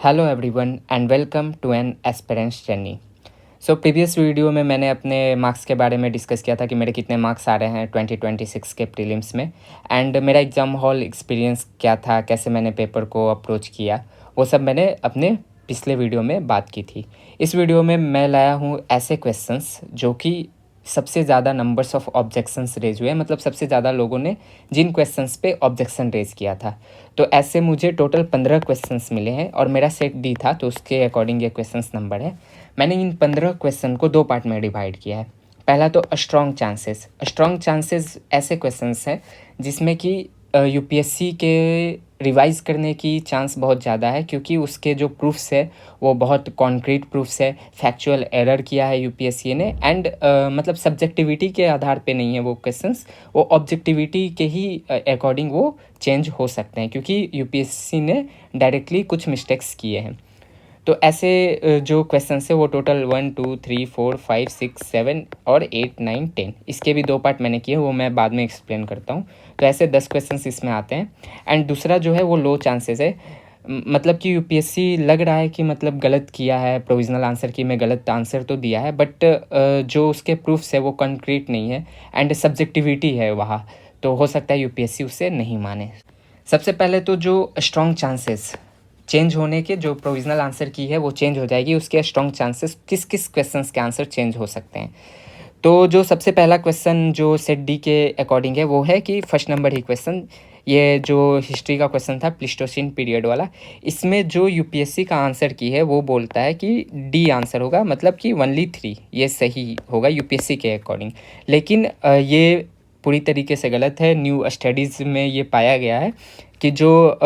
Hello everyone and welcome to an aspirants journey. So previous video में मैंने अपने marks के बारे में डिस्कस किया था कि मेरे कितने मार्क्स आ रहे हैं 2026 के प्रीलिम्स में एंड मेरा एग्ज़ाम हॉल एक्सपीरियंस क्या था, कैसे मैंने पेपर को अप्रोच किया, वो सब मैंने अपने पिछले वीडियो में बात की थी। इस वीडियो में मैं लाया हूँ ऐसे क्वेश्चंस जो कि सबसे ज़्यादा नंबर्स ऑफ ऑब्जेक्शंस रेज हुए, मतलब सबसे ज़्यादा लोगों ने जिन क्वेश्चंस पे ऑब्जेक्शन रेज किया था। तो ऐसे मुझे टोटल 15 क्वेश्चंस मिले हैं और मेरा सेट डी था, तो उसके अकॉर्डिंग ये क्वेश्चंस नंबर है। मैंने इन 15 क्वेश्चन को 2 पार्ट में डिवाइड किया है। पहला तो स्ट्रॉन्ग चांसेस। स्ट्रॉन्ग चांसेस ऐसे क्वेश्चंस हैं जिसमें कि यूपीएससी के रिवाइज़ करने की चांस बहुत ज़्यादा है, क्योंकि उसके जो प्रूफ्स है वो बहुत कॉन्क्रीट प्रूफ्स है। फैक्चुअल एरर किया है यूपीएससी ने एंड मतलब सब्जेक्टिविटी के आधार पे नहीं है वो क्वेश्चंस, वो ऑब्जेक्टिविटी के ही अकॉर्डिंग वो चेंज हो सकते हैं, क्योंकि यूपीएससी ने डायरेक्टली कुछ मिस्टेक्स किए हैं। तो ऐसे जो क्वेश्चंस है वो टोटल 1 2 3 4 5 6 7 और 8 9 10, इसके भी 2 पार्ट मैंने किए, वो मैं बाद में एक्सप्लेन करता हूँ। तो ऐसे 10 क्वेश्चंस इसमें आते हैं। एंड दूसरा जो है वो लो चांसेस है, मतलब कि यूपीएससी लग रहा है कि मतलब गलत किया है, प्रोविजनल आंसर की में गलत आंसर तो दिया है, बट जो उसके प्रूफ्स है वो कंक्रीट नहीं है एंड सब्जेक्टिविटी है वहाँ, तो हो सकता है यूपीएससी उससे नहीं माने। सबसे पहले तो जो स्ट्रॉन्ग चांसेस चेंज होने के, जो प्रोविजनल आंसर की है वो चेंज हो जाएगी, उसके स्ट्रॉन्ग चांसेस किस किस क्वेश्चंस के आंसर चेंज हो सकते हैं। तो जो सबसे पहला क्वेश्चन जो सेट डी के अकॉर्डिंग है वो है कि फर्स्ट नंबर ही क्वेश्चन, ये जो हिस्ट्री का क्वेश्चन था प्लीस्टोसीन पीरियड वाला, इसमें जो यूपीएससी का आंसर की है वो बोलता है कि डी आंसर होगा, मतलब कि ओनली 3 ये सही होगा यूपीएससी के अकॉर्डिंग। लेकिन ये पूरी तरीके से गलत है। न्यू स्टडीज़ में ये पाया गया है कि जो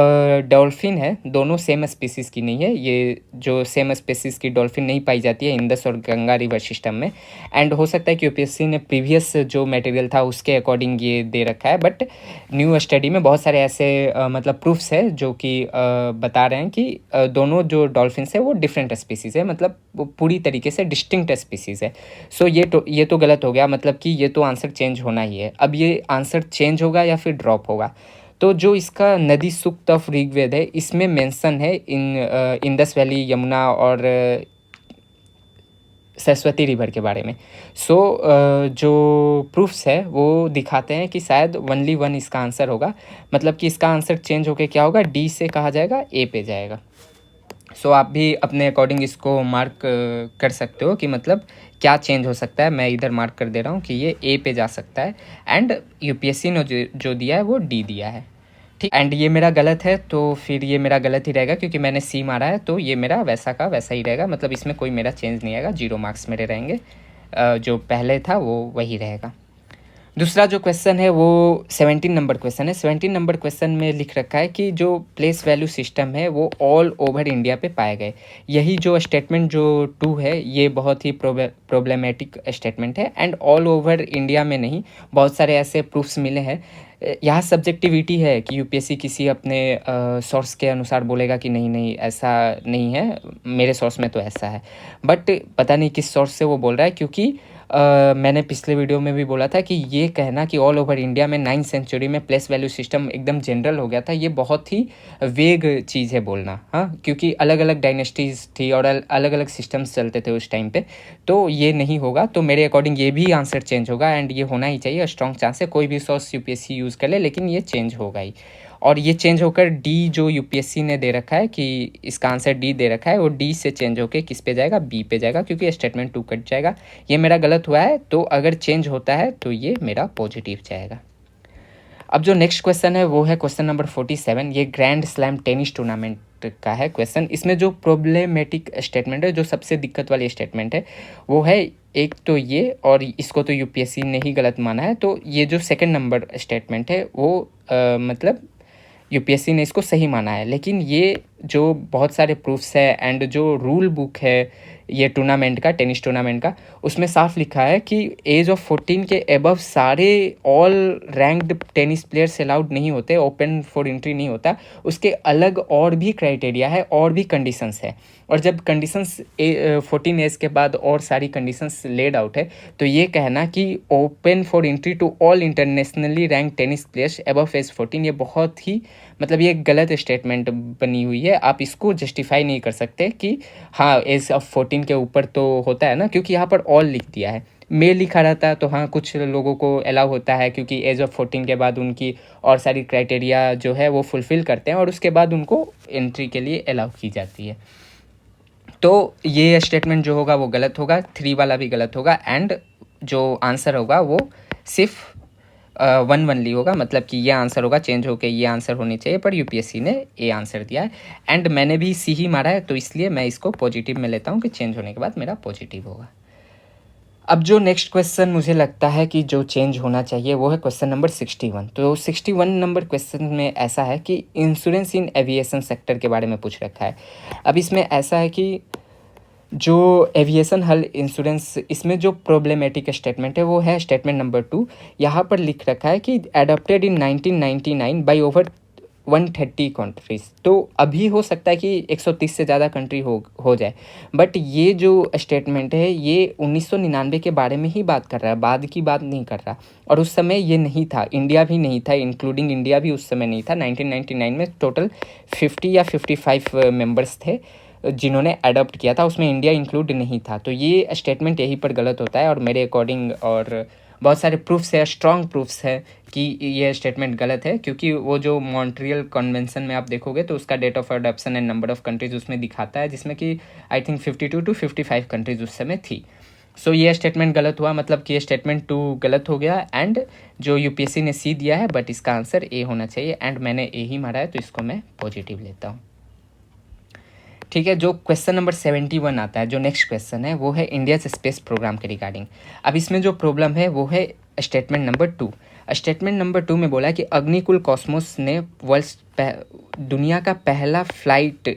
डॉल्फिन है दोनों सेम स्पीसीज़ की नहीं है, ये जो सेम स्पीसीज़ की डॉल्फिन नहीं पाई जाती है इंडस और गंगा रिवर सिस्टम में। एंड हो सकता है कि यूपीएससी ने प्रीवियस जो मटेरियल था उसके अकॉर्डिंग ये दे रखा है, बट न्यू स्टडी में बहुत सारे ऐसे मतलब प्रूफ्स है जो कि बता रहे हैं कि दोनों जो डॉल्फिन्स है वो डिफरेंट स्पीसीज़ है, मतलब वो पूरी तरीके से डिस्टिंक्ट स्पीसीज़ है। सो ये तो गलत हो गया, मतलब कि ये तो आंसर चेंज होना ही है। अब ये आंसर चेंज होगा या फिर ड्रॉप होगा, तो जो इसका नदी सूक्त ऑफ ऋग्वेद है इसमें मेंशन है इंडस वैली, यमुना और सरस्वती रिवर के बारे में। सो जो प्रूफ्स है वो दिखाते हैं कि शायद ओनली 1 इसका आंसर होगा, मतलब कि इसका आंसर चेंज होके क्या होगा, डी से कहा जाएगा ए पे जाएगा। सो आप भी अपने अकॉर्डिंग इसको मार्क कर सकते हो कि मतलब क्या चेंज हो सकता है। मैं इधर मार्क कर दे रहा हूँ कि ये ए पे जा सकता है एंड यूपीएससी ने जो दिया है वो डी दिया है, ठीक। एंड ये मेरा गलत है, तो फिर ये मेरा गलत ही रहेगा क्योंकि मैंने सी मारा है, तो ये मेरा वैसा का वैसा ही रहेगा, मतलब इसमें कोई मेरा चेंज नहीं आएगा, 0 मार्क्स मेरे रहेंगे। जो पहले था वो वही रहेगा। दूसरा जो क्वेश्चन है वो 17 नंबर क्वेश्चन है। 17 नंबर क्वेश्चन में लिख रखा है कि जो प्लेस वैल्यू सिस्टम है वो ऑल ओवर इंडिया पे पाए गए। यही जो स्टेटमेंट जो 2 है ये बहुत ही प्रॉब्लमेटिक स्टेटमेंट है एंड ऑल ओवर इंडिया में नहीं, बहुत सारे ऐसे प्रूफ्स मिले हैं। यहाँ सब्जेक्टिविटी है कि यूपीएससी किसी अपने सोर्स के अनुसार बोलेगा कि नहीं नहीं ऐसा नहीं है, मेरे सोर्स में तो ऐसा है, बट पता नहीं किस सोर्स से वो बोल रहा है, क्योंकि मैंने पिछले वीडियो में भी बोला था कि ये कहना कि ऑल ओवर इंडिया में 9th सेंचुरी में प्लेस वैल्यू सिस्टम एकदम जनरल हो गया था, ये बहुत ही वेग चीज़ है बोलना, हाँ, क्योंकि अलग अलग डायनेस्टीज़ थी और अलग अलग सिस्टम्स चलते थे उस टाइम पे, तो ये नहीं होगा। तो मेरे अकॉर्डिंग ये भी आंसर चेंज होगा एंड ये होना ही चाहिए, स्ट्रॉन्ग चांस है, कोई भी सोर्स यूपीएससी यूज़ कर ले लेकिन ये चेंज होगा ही। और ये चेंज होकर डी जो यूपीएससी ने दे रखा है कि इसका आंसर डी दे रखा है, वो डी से चेंज होकर किस पे जाएगा, बी पे जाएगा, क्योंकि स्टेटमेंट 2 कट जाएगा। ये मेरा गलत हुआ है, तो अगर चेंज होता है तो ये मेरा पॉजिटिव जाएगा। अब जो नेक्स्ट क्वेश्चन है वो है क्वेश्चन नंबर 47। ये ग्रैंड स्लैम टेनिस टूर्नामेंट का है क्वेश्चन। इसमें जो प्रॉब्लमेटिक स्टेटमेंट है, जो सबसे दिक्कत वाली स्टेटमेंट है वो है एक तो ये, और इसको तो यूपीएससी ने ही गलत माना है, तो ये जो सेकंड नंबर स्टेटमेंट है वो मतलब यूपीएससी ने इसको सही माना है। लेकिन ये जो बहुत सारे प्रूफ्स है एंड जो रूल बुक है ये टूर्नामेंट का, टेनिस टूर्नामेंट का, उसमें साफ लिखा है कि एज ऑफ 14 के अबव सारे all ranked tennis players allowed नहीं होते, ओपन फॉर एंट्री नहीं होता। उसके अलग और भी क्राइटेरिया है और भी कंडीशंस है, और जब कंडीशंस 14 एज के बाद और सारी कंडीशंस लेड आउट है, तो ये कहना कि open for entry to all internationally rank tennis players above age 14, ये बहुत ही मतलब ये गलत स्टेटमेंट बनी हुई है। आप इसको जस्टिफाई नहीं कर सकते कि हाँ एज ऑफ 14 के ऊपर तो होता है ना, क्योंकि यहाँ पर ऑल लिख दिया है। मेल लिखा रहता है तो हाँ कुछ लोगों को अलाउ होता है, क्योंकि एज ऑफ 14 के बाद उनकी और सारी क्राइटेरिया जो है वो फुलफ़िल करते हैं और उसके बाद उनको एंट्री के लिए अलाउ की जाती है। तो ये स्टेटमेंट जो होगा वो गलत होगा, 3 वाला भी गलत होगा, एंड जो आंसर होगा वो सिर्फ 1 होगा, मतलब कि ये आंसर होगा, चेंज होकर ये आंसर होनी चाहिए, पर यूपीएससी ने ए आंसर दिया है। एंड मैंने भी सी ही मारा है, तो इसलिए मैं इसको पॉजिटिव में लेता हूँ कि चेंज होने के बाद मेरा पॉजिटिव होगा। अब जो नेक्स्ट क्वेश्चन मुझे लगता है कि जो चेंज होना चाहिए वो है क्वेश्चन नंबर 61। तो 61 नंबर क्वेश्चन में ऐसा है कि इंश्योरेंस इन एविएशन सेक्टर के बारे में पूछ रखा है। अब इसमें ऐसा है कि जो एविएशन हल इंश्योरेंस, इसमें जो प्रॉब्लमेटिक स्टेटमेंट है वो है स्टेटमेंट नंबर 2। यहाँ पर लिख रखा है कि adopted in 1999 by over 130 countries. तो अभी हो सकता है कि 130 से ज़्यादा कंट्री हो जाए, बट ये जो स्टेटमेंट है ये 1999 के बारे में ही बात कर रहा है, बाद की बात नहीं कर रहा। और उस समय ये नहीं था, इंडिया भी नहीं था, इंक्लूडिंग इंडिया भी उस समय नहीं था। 1999 में टोटल 50 या 55 मेंबर्स थे जिन्होंने अडॉप्ट किया था, उसमें इंडिया इंक्लूड नहीं था। तो ये स्टेटमेंट यहीं पर गलत होता है, और मेरे अकॉर्डिंग और बहुत सारे प्रूफ्स है, स्ट्रॉन्ग प्रूफ्स है कि ये स्टेटमेंट गलत है, क्योंकि वो जो मॉन्ट्रियल कन्वेंशन में आप देखोगे तो उसका date of adoption and number of countries उसमें दिखाता है, जिसमें कि आई थिंक 52 to 55 कंट्रीज उस समय थी। सो ये स्टेटमेंट गलत हुआ, मतलब कि ये स्टेटमेंट 2 गलत हो गया, एंड जो यूपीएससी ने सी दिया है, बट इसका आंसर ए होना चाहिए, एंड मैंने ए ही मारा है, तो इसको मैं पॉजिटिव लेता हूँ। ठीक है, जो क्वेश्चन नंबर 71 आता है, जो नेक्स्ट क्वेश्चन है वो है इंडिया स्पेस प्रोग्राम के रिगार्डिंग। अब इसमें जो प्रॉब्लम है वो है स्टेटमेंट नंबर 2। स्टेटमेंट नंबर 2 में बोला है कि अग्निकुल कॉस्मोस ने दुनिया का पहला फ्लाइट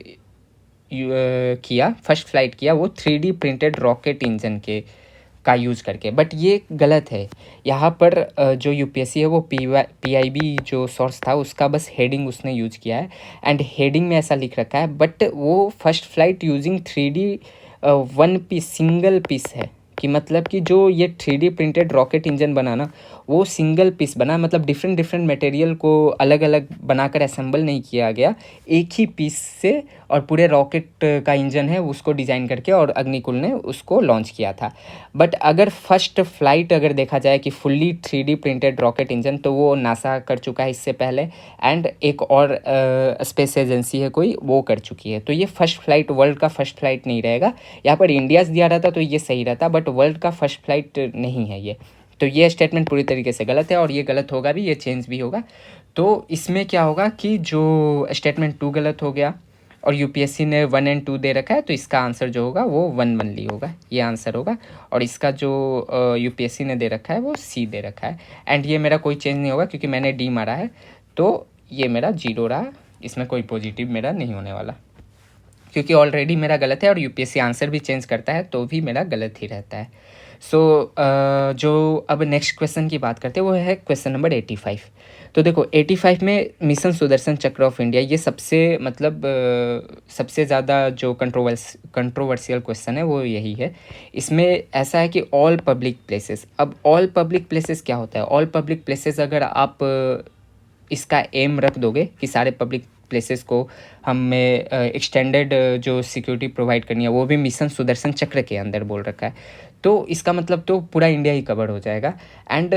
किया, फर्स्ट फ्लाइट किया, वो 3D प्रिंटेड रॉकेट इंजन का यूज़ करके। बट ये गलत है। यहाँ पर जो यूपीएससी है वो पीआईबी जो सोर्स था उसका बस हेडिंग उसने यूज किया है, एंड हेडिंग में ऐसा लिख रखा है, बट वो first flight using 3D 1 piece single piece है, कि मतलब कि जो ये 3D प्रिंटेड रॉकेट इंजन बना ना, वो सिंगल पीस बना, मतलब डिफरेंट डिफरेंट मटेरियल को अलग अलग बनाकर असेंबल नहीं किया गया, एक ही पीस से, और पूरे रॉकेट का इंजन है उसको डिज़ाइन करके और अग्निकुल ने उसको लॉन्च किया था। बट अगर फर्स्ट फ्लाइट अगर देखा जाए कि fully 3D printed rocket engine, तो वो नासा कर चुका है इससे पहले, एंड एक और स्पेस एजेंसी है कोई, वो कर चुकी है। तो ये फर्स्ट फ्लाइट, वर्ल्ड का फर्स्ट फ्लाइट नहीं रहेगा। यहाँ पर इंडिया दिया रहता तो ये सही रहता, बट वर्ल्ड का फर्स्ट फ्लाइट नहीं है ये। तो ये स्टेटमेंट पूरी तरीके से गलत है, और ये गलत होगा भी, ये चेंज भी होगा। तो इसमें क्या होगा कि जो स्टेटमेंट 2 गलत हो गया, और यूपीएससी ने 1 और 2 दे रखा है, तो इसका आंसर जो होगा वो 1 होगा, ये आंसर होगा। और इसका जो यूपीएससी ने दे रखा है वो सी दे रखा है, एंड ये मेरा कोई चेंज नहीं होगा क्योंकि मैंने डी मारा है, तो ये मेरा 0 रहा, इसमें कोई पॉजिटिव मेरा नहीं होने वाला, क्योंकि ऑलरेडी मेरा गलत है, और यूपीएससी आंसर भी चेंज करता है तो भी मेरा गलत ही रहता है। सो जो अब नेक्स्ट क्वेश्चन की बात करते हैं वो है क्वेश्चन नंबर 85। तो देखो 85 में मिशन सुदर्शन चक्र ऑफ इंडिया, ये सबसे मतलब सबसे ज़्यादा जो कंट्रोवर्शियल क्वेश्चन है वो यही है। इसमें ऐसा है कि ऑल पब्लिक प्लेसेस, अब ऑल पब्लिक प्लेसेस क्या होता है? ऑल पब्लिक प्लेसेस अगर आप इसका एम रख दोगे कि सारे पब्लिक प्लेसेस को हमें एक्सटेंडेड जो सिक्योरिटी प्रोवाइड करनी है, वो भी मिशन सुदर्शन चक्र के अंदर बोल रखा है, तो इसका मतलब तो पूरा इंडिया ही कवर हो जाएगा। एंड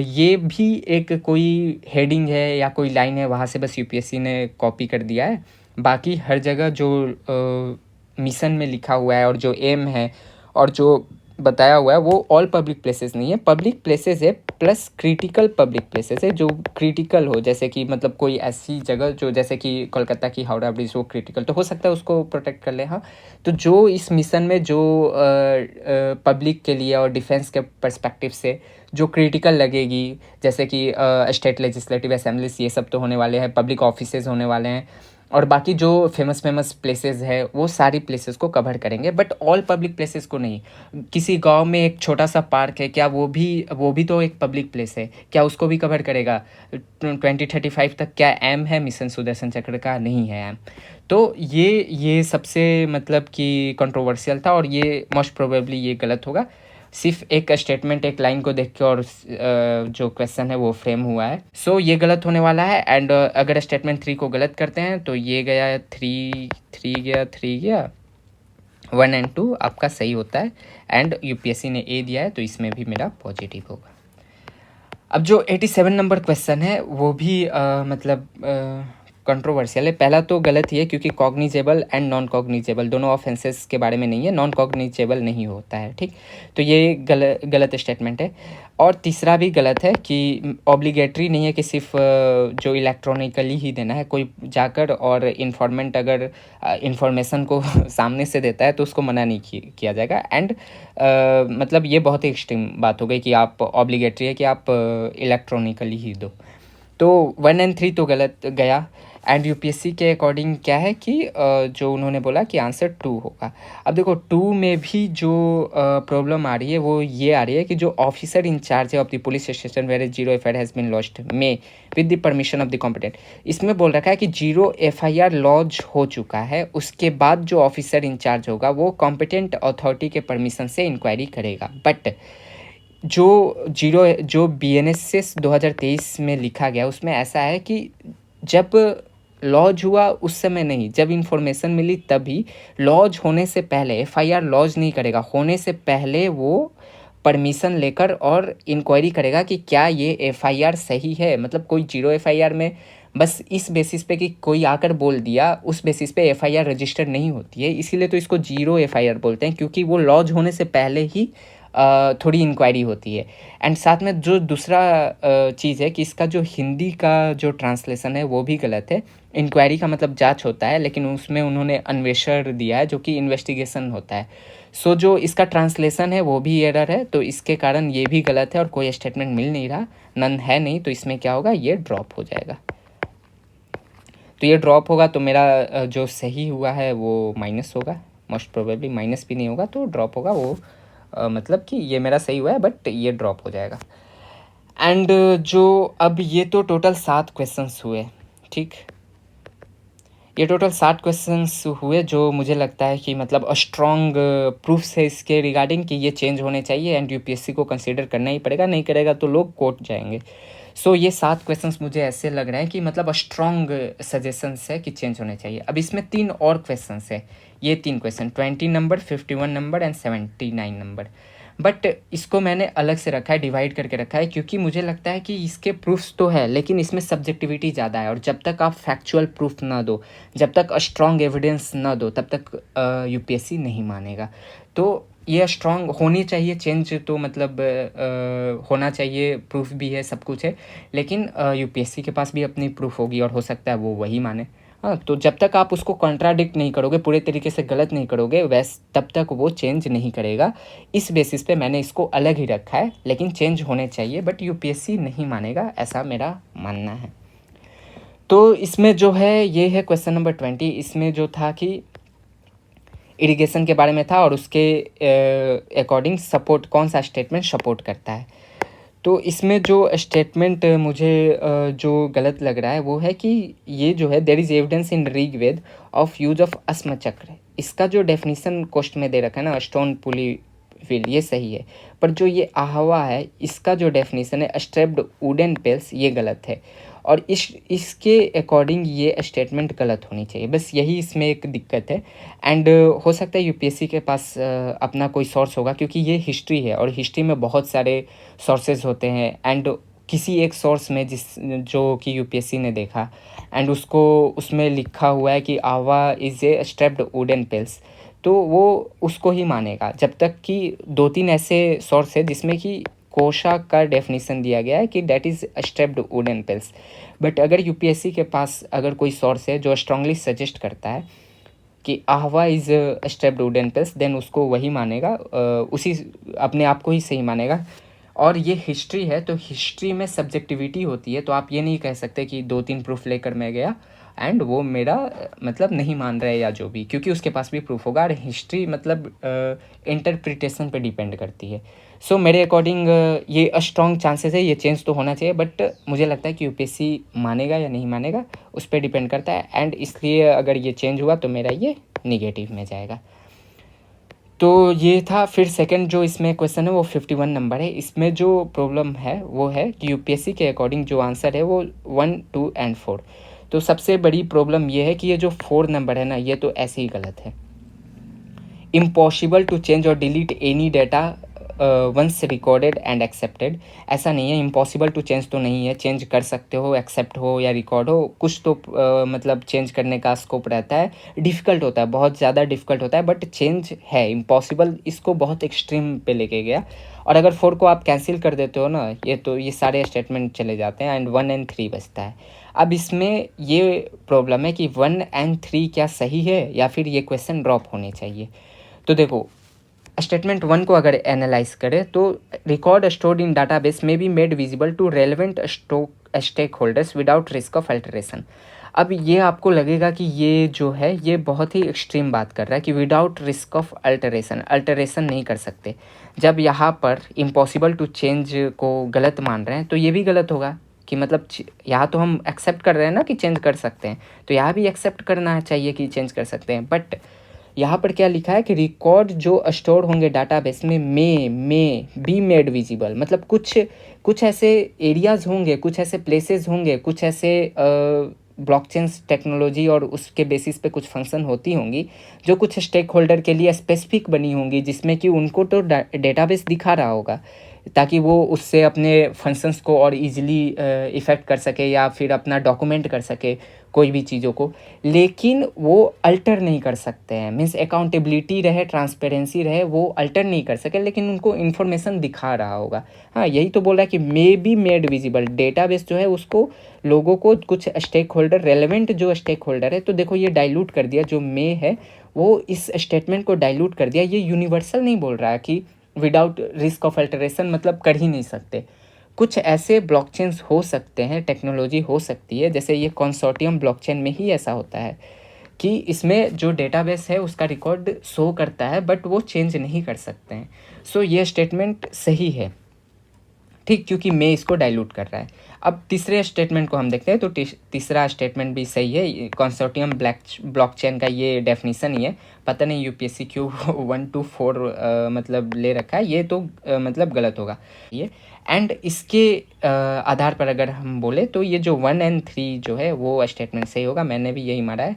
ये भी एक कोई हेडिंग है या कोई लाइन है, वहाँ से बस यूपीएससी ने कॉपी कर दिया है। बाकी हर जगह जो मिशन में लिखा हुआ है और जो एम है और जो बताया हुआ है वो ऑल पब्लिक प्लेसेस नहीं है, पब्लिक प्लेसेस है प्लस क्रिटिकल पब्लिक प्लेसेस है, जो क्रिटिकल हो, जैसे कि मतलब कोई ऐसी जगह जो जैसे कि कोलकाता की हावड़ा ब्रिज, वो क्रिटिकल तो हो सकता है, उसको प्रोटेक्ट कर ले। हाँ, तो जो इस मिशन में जो पब्लिक के लिए और डिफेंस के पर्सपेक्टिव से जो क्रिटिकल लगेगी, जैसे कि स्टेट लेजिस्लेटिव असेंबलीज, ये सब तो होने वाले हैं, पब्लिक ऑफिसेज होने वाले हैं, और बाकी जो फेमस प्लेसेस है वो सारी प्लेसेस को कवर करेंगे, बट ऑल पब्लिक प्लेसेस को नहीं। किसी गांव में एक छोटा सा पार्क है, क्या वो भी तो एक पब्लिक प्लेस है, क्या उसको भी कवर करेगा? 2035 तक क्या एम है मिशन सुदर्शन चक्र का? नहीं है एम। तो ये सबसे मतलब कि कंट्रोवर्शियल था, और ये मोस्ट प्रोबेबली ये गलत होगा। सिर्फ एक स्टेटमेंट, एक लाइन को देख के और जो क्वेश्चन है वो फ्रेम हुआ है। सो ये गलत होने वाला है। एंड अगर स्टेटमेंट 3 को गलत करते हैं तो ये गया 3 गया 1 एंड 2 आपका सही होता है। एंड यूपीएससी ने ए दिया है तो इसमें भी मेरा पॉजिटिव होगा। अब जो 87 नंबर क्वेश्चन है वो भी मतलब कंट्रोवर्शियल है। पहला तो गलत ही है, क्योंकि कॉग्निजेबल एंड नॉन कॉग्निजेबल दोनों ऑफेंसेस के बारे में नहीं है, नॉन कॉग्निजेबल नहीं होता है, ठीक। तो ये गलत स्टेटमेंट है। और तीसरा भी गलत है कि ऑब्लिगेटरी नहीं है कि सिर्फ जो इलेक्ट्रॉनिकली ही देना है। कोई जाकर और इन्फॉर्मेंट अगर इंफॉर्मेशन को सामने से देता है तो उसको मना नहीं किया जाएगा। एंड मतलब ये बहुत ही एक्सट्रीम बात हो गई कि आप ऑब्लिगेटरी है कि आप इलेक्ट्रॉनिकली ही दो। तो 1 एंड 3 तो गलत गया। एंड यूपीएससी के अकॉर्डिंग क्या है कि जो उन्होंने बोला कि आंसर 2 होगा। अब देखो 2 में भी जो प्रॉब्लम आ रही है वो ये आ रही है कि जो ऑफिसर इंचार्ज है of the police station where 0 FIR has been launched में with the permission of the competent, इसमें बोल रखा है कि 0 एफआईआर लॉन्च हो चुका है, उसके बाद जो ऑफिसर इंचार्ज होगा वो कॉम्पिटेंट अथॉरिटी के परमिशन से इंक्वायरी करेगा। बट जो बीएनएसएस 2023 में लिखा गया उसमें ऐसा है कि जब लॉन्च हुआ उस समय नहीं, जब इन्फॉर्मेशन मिली तभी। लॉन्च होने से पहले एफआईआर लॉन्च नहीं करेगा, होने से पहले वो परमिशन लेकर और इंक्वायरी करेगा कि क्या ये एफआईआर सही है। मतलब कोई 0 एफआईआर में बस इस बेसिस पे कि कोई आकर बोल दिया, उस बेसिस पे एफआईआर रजिस्टर नहीं होती है। इसीलिए तो इसको 0 एफआईआर बोलते हैं, क्योंकि वो लॉन्च होने से पहले ही थोड़ी इंक्वायरी होती है। एंड साथ में जो दूसरा चीज़ है कि इसका जो हिंदी का जो ट्रांसलेशन है वो भी गलत है। इंक्वायरी का मतलब जांच होता है, लेकिन उसमें उन्होंने अन्वेषण दिया है जो कि इन्वेस्टिगेशन होता है। सो जो इसका ट्रांसलेशन है वो भी एरर है, तो इसके कारण ये भी गलत है और कोई स्टेटमेंट मिल नहीं रहा, नन है नहीं। तो इसमें क्या होगा, ये ड्रॉप हो जाएगा। तो ये ड्रॉप होगा तो मेरा जो सही हुआ है वो माइनस होगा, मोस्ट प्रोबेबली माइनस भी नहीं होगा तो ड्रॉप होगा वो। मतलब कि ये मेरा सही हुआ है बट ये ड्रॉप हो जाएगा। एंड जो अब ये तो टोटल 7 क्वेश्चंस हुए, ठीक। ये टोटल 7 क्वेश्चंस हुए जो मुझे लगता है कि मतलब स्ट्रॉन्ग प्रूफ्स है इसके रिगार्डिंग कि ये चेंज होने चाहिए एंड यूपीएससी को कंसीडर करना ही पड़ेगा, नहीं करेगा तो लोग कोर्ट जाएंगे। सो ये 7 क्वेश्चंस मुझे ऐसे लग रहे हैं कि मतलब स्ट्रॉन्ग सजेशंस है कि चेंज होने चाहिए। अब इसमें 3 और क्वेश्चंस है, ये 3 question 20 number, 51 number and 79 number. But इसको मैंने अलग से रखा है, डिवाइड करके रखा है, क्योंकि मुझे लगता है कि इसके प्रूफ्स तो है लेकिन इसमें सब्जेक्टिविटी ज़्यादा है, और जब तक आप फैक्चुअल प्रूफ ना दो, जब तक स्ट्रॉन्ग एविडेंस ना दो, तब तक यूपीएससी नहीं मानेगा। तो ये स्ट्रॉन्ग होनी चाहिए चेंज, तो मतलब होना चाहिए, प्रूफ भी है, सब कुछ है, लेकिन यूपीएससी के पास भी अपनी प्रूफ होगी और हो सकता है वो वही माने। हाँ, तो जब तक आप उसको कॉन्ट्राडिक्ट नहीं करोगे, पूरे तरीके से गलत नहीं करोगे, तब तक वो चेंज नहीं करेगा। इस बेसिस पे मैंने इसको अलग ही रखा है, लेकिन चेंज होने चाहिए बट यूपीएससी नहीं मानेगा, ऐसा मेरा मानना है। तो इसमें जो है ये है क्वेश्चन नंबर 20। इसमें जो था कि इरिगेशन के बारे में था और उसके अकॉर्डिंग सपोर्ट, कौन सा स्टेटमेंट सपोर्ट करता है। तो इसमें जो स्टेटमेंट मुझे जो गलत लग रहा है वो है कि ये जो है there is evidence in Rigveda of use of अस्म चक्र। इसका जो डेफिनेशन क्वेश्चन में दे रखा है ना, स्टोन पुली व्हील, ये सही है। पर जो ये आहवा है इसका जो डेफिनेशन है स्ट्रेप्ड वुडन पेल्स, ये गलत है। और इसके अकॉर्डिंग ये स्टेटमेंट गलत होनी चाहिए, बस यही इसमें एक दिक्कत है। एंड हो सकता है यूपीएससी के पास अपना कोई सोर्स होगा, क्योंकि ये हिस्ट्री है और हिस्ट्री में बहुत सारे सोर्सेज होते हैं। एंड किसी एक सोर्स में जो कि यूपीएससी ने देखा एंड उसको उसमें लिखा हुआ है कि आवा इज़ ए स्ट्रेप्ड वुडन पेल्स, तो वो उसको ही मानेगा। जब तक कि 2-3 ऐसे सोर्स है जिसमें कि कोशा का डेफिनेशन दिया गया है कि that is strapped wooden pails. But अगर यूपीएससी के पास अगर कोई सोर्स है जो स्ट्रांगली सजेस्ट करता है कि आहवा is strapped wooden pails, then उसको वही मानेगा, उसी अपने आप को ही सही मानेगा। और ये हिस्ट्री है तो हिस्ट्री में सब्जेक्टिविटी होती है, तो आप ये नहीं कह सकते कि 2-3 प्रूफ लेकर मैं गया एंड वो मेरा मतलब नहीं मान रहा है या जो भी, क्योंकि उसके पास भी प्रूफ होगा। और हिस्ट्री मतलब इंटरप्रिटेशन पे डिपेंड करती है। सो मेरे अकॉर्डिंग ये स्ट्रॉन्ग चांसेस है, ये चेंज तो होना चाहिए, बट मुझे लगता है कि यूपीएससी मानेगा या नहीं मानेगा उस पर डिपेंड करता है। एंड इसलिए अगर ये चेंज हुआ तो मेरा ये निगेटिव में जाएगा। तो ये था। फिर सेकंड जो इसमें क्वेश्चन है वो 51 नंबर है। इसमें जो प्रॉब्लम है वो है कि यूपीएससी के अकॉर्डिंग जो आंसर है वो 1, 2 एंड 4। तो सबसे बड़ी प्रॉब्लम ये है कि ये जो 4 नंबर है ना, ये तो ऐसे ही गलत है। इम्पॉसिबल टू चेंज और delete any data once recorded and accepted. ऐसा नहीं है, इम्पॉसिबल टू चेंज तो नहीं है, चेंज कर सकते हो, एक्सेप्ट हो या रिकॉर्ड हो, कुछ तो मतलब चेंज करने का स्कोप रहता है। डिफ़िकल्ट होता है, बहुत ज़्यादा डिफ़िकल्ट होता है, बट चेंज है। इम्पॉसिबल इसको बहुत एक्सट्रीम पे लेके गया। और अगर 4 को आप कैंसिल कर देते हो ना, ये सारे स्टेटमेंट चले जाते हैं एंड 1 एंड 3 बचता है। अब इसमें ये प्रॉब्लम है कि 1 एंड 3 क्या सही है या फिर ये क्वेश्चन ड्रॉप होने चाहिए। तो देखो, स्टेटमेंट 1 को अगर एनालाइज करें तो रिकॉर्ड स्टोर्ड इन डाटाबेस में be made visible to relevant stakeholders without risk of alteration. अब ये आपको लगेगा कि ये जो है ये बहुत ही एक्सट्रीम बात कर रहा है कि विदाउट रिस्क ऑफ अल्टरेशन नहीं कर सकते। जब यहाँ पर इम्पॉसिबल टू चेंज को गलत मान रहे हैं तो ये भी गलत होगा कि मतलब यहाँ तो हम एक्सेप्ट कर रहे हैं ना कि चेंज कर सकते हैं, तो यहाँ भी एक्सेप्ट करना चाहिए कि चेंज कर सकते हैं। बट यहाँ पर क्या लिखा है कि रिकॉर्ड जो स्टोर होंगे डाटाबेस में मे बी मेड विजिबल, मतलब कुछ ऐसे एरियाज़ होंगे, कुछ ऐसे प्लेसेस होंगे, कुछ ऐसे ब्लॉकचेन टेक्नोलॉजी और उसके बेसिस पे कुछ फंक्शन होती होंगी जो कुछ स्टेक होल्डर के लिए स्पेसिफिक बनी होंगी, जिसमें कि उनको तो डेटाबेस दिखा रहा होगा ताकि वो उससे अपने फंक्शंस को और इजीली इफ़ेक्ट कर सके या फिर अपना डॉक्यूमेंट कर सके कोई भी चीज़ों को। लेकिन वो अल्टर नहीं कर सकते हैं, मीन्स अकाउंटेबिलिटी रहे, ट्रांसपेरेंसी रहे, वो अल्टर नहीं कर सके, लेकिन उनको इन्फॉर्मेशन दिखा रहा होगा। हाँ, यही तो बोल रहा है कि may be made visible. Database जो है उसको लोगों को कुछ स्टेक होल्डर, रेलेवेंट जो स्टेक होल्डर है, तो देखो ये डाइल्यूट कर दिया, जो मे है वो इस स्टेटमेंट को डाइल्यूट कर दिया। ये यूनिवर्सल नहीं बोल रहा है कि विदाउट रिस्क ऑफ अल्टरेशन मतलब कर ही नहीं सकते। कुछ ऐसे ब्लॉकचेन्स हो सकते हैं, टेक्नोलॉजी हो सकती है, जैसे ये कंसोर्टियम ब्लॉकचेन में ही ऐसा होता है कि इसमें जो डेटाबेस है उसका रिकॉर्ड शो करता है बट वो चेंज नहीं कर सकते हैं। सो ये स्टेटमेंट सही है, ठीक, क्योंकि मैं इसको डाइल्यूट कर रहा है। अब तीसरे स्टेटमेंट को हम देखते हैं, तो तीसरा स्टेटमेंट भी सही है। कंसोर्टियम ब्लॉकचेन का ये डेफिनेशन ही है। पता नहीं यूपीएससी क्यों 1 to 4 मतलब ले रखा है, ये तो मतलब गलत होगा ये। एंड इसके आधार पर अगर हम बोले तो ये जो 1 and 3 जो है वो स्टेटमेंट सही होगा, मैंने भी यही मारा है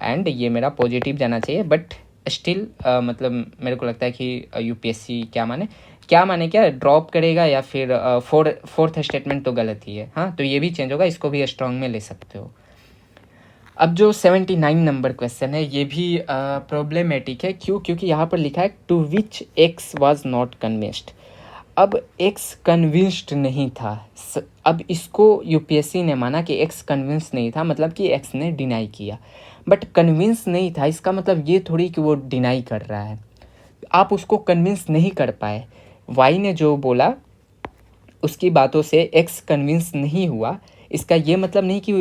एंड ये मेरा पॉजिटिव जाना चाहिए। बट स्टिल मतलब मेरे को लगता है कि यूपीएससी क्या माने क्या ड्रॉप करेगा या फिर फोर्थ स्टेटमेंट तो गलत ही है। हाँ, तो ये भी चेंज होगा, इसको भी स्ट्रॉन्ग में ले सकते हो। अब जो 79 नंबर क्वेश्चन है ये भी प्रॉब्लमेटिक है। क्यों? क्योंकि यहाँ पर लिखा है to which X was not convinced. अब एक्स कन्विंस्ड नहीं था। अब इसको यूपीएससी ने माना कि एक्स कन्विंस नहीं था, मतलब कि एक्स ने डिनाई किया। बट कन्विंस नहीं था इसका मतलब ये थोड़ी कि वो डिनाई कर रहा है, आप उसको कन्विंस नहीं कर पाए। वाई ने जो बोला उसकी बातों से एक्स कन्विंस नहीं हुआ, इसका ये मतलब नहीं कि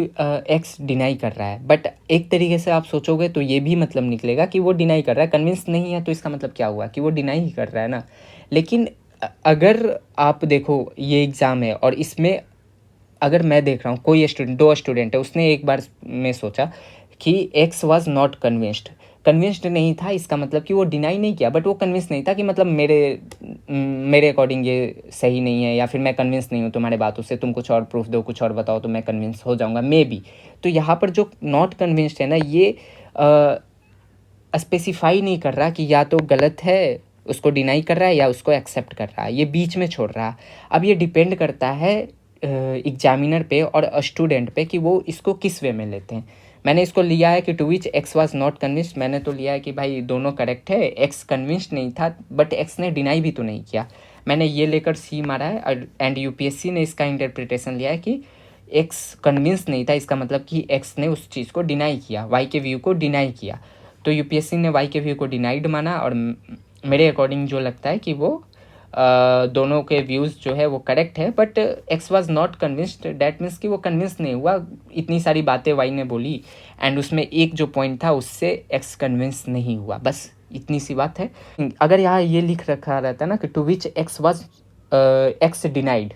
एक्स डिनाई कर रहा है। बट एक तरीके से आप सोचोगे तो ये भी मतलब निकलेगा कि वो डिनाई कर रहा है। कन्विंस नहीं है तो इसका मतलब क्या हुआ कि वो डिनाई ही कर रहा है ना। लेकिन अगर आप देखो ये एग्ज़ाम है और इसमें अगर मैं देख रहा हूँ कोई स्टूडेंट, 2 स्टूडेंट है, उसने एक बार में सोचा कि एक्स वाज नॉट कन्विंस्ड नहीं था, इसका मतलब कि वो डिनाई नहीं किया, बट वो कन्विंस नहीं था कि मतलब मेरे अकॉर्डिंग ये सही नहीं है या फिर मैं कन्विंस नहीं हूँ तुम्हारे बातों से, तुम कुछ और प्रूफ दो, कुछ और बताओ तो मैं कन्विंस हो जाऊँगा मे बी। तो यहाँ पर जो नॉट कन्विंस्ड है ना, ये स्पेसिफाई नहीं कर रहा कि या तो गलत है, उसको डिनाई कर रहा है, या उसको एक्सेप्ट कर रहा है, ये बीच में छोड़ रहा है। अब ये डिपेंड करता है एग्जामिनर पे और स्टूडेंट पे कि वो इसको किस वे में लेते हैं। मैंने इसको लिया है कि to which X was not convinced, मैंने तो लिया है कि भाई दोनों करेक्ट है, एक्स कन्विंस्ड नहीं था बट एक्स ने डिनाई भी तो नहीं किया, मैंने ये लेकर सी मारा है। एंड यूपीएससी ने इसका इंटरप्रिटेशन लिया है कि एक्स कन्विंस नहीं था, इसका मतलब कि एक्स ने उस चीज़ को डिनाई किया, वाई के व्यू को डिनाई किया। तो यूपीएससी ने वाई के व्यू को डिनाइड माना और मेरे अकॉर्डिंग जो लगता है कि वो दोनों के व्यूज़ जो है वो करेक्ट है, but x was not convinced, that means कि वो कन्विंस नहीं हुआ। इतनी सारी बातें वाई ने बोली एंड उसमें एक जो पॉइंट था उससे एक्स कन्विंस नहीं हुआ, बस इतनी सी बात है। अगर यहाँ ये लिख रखा रहता ना कि to which X was X denied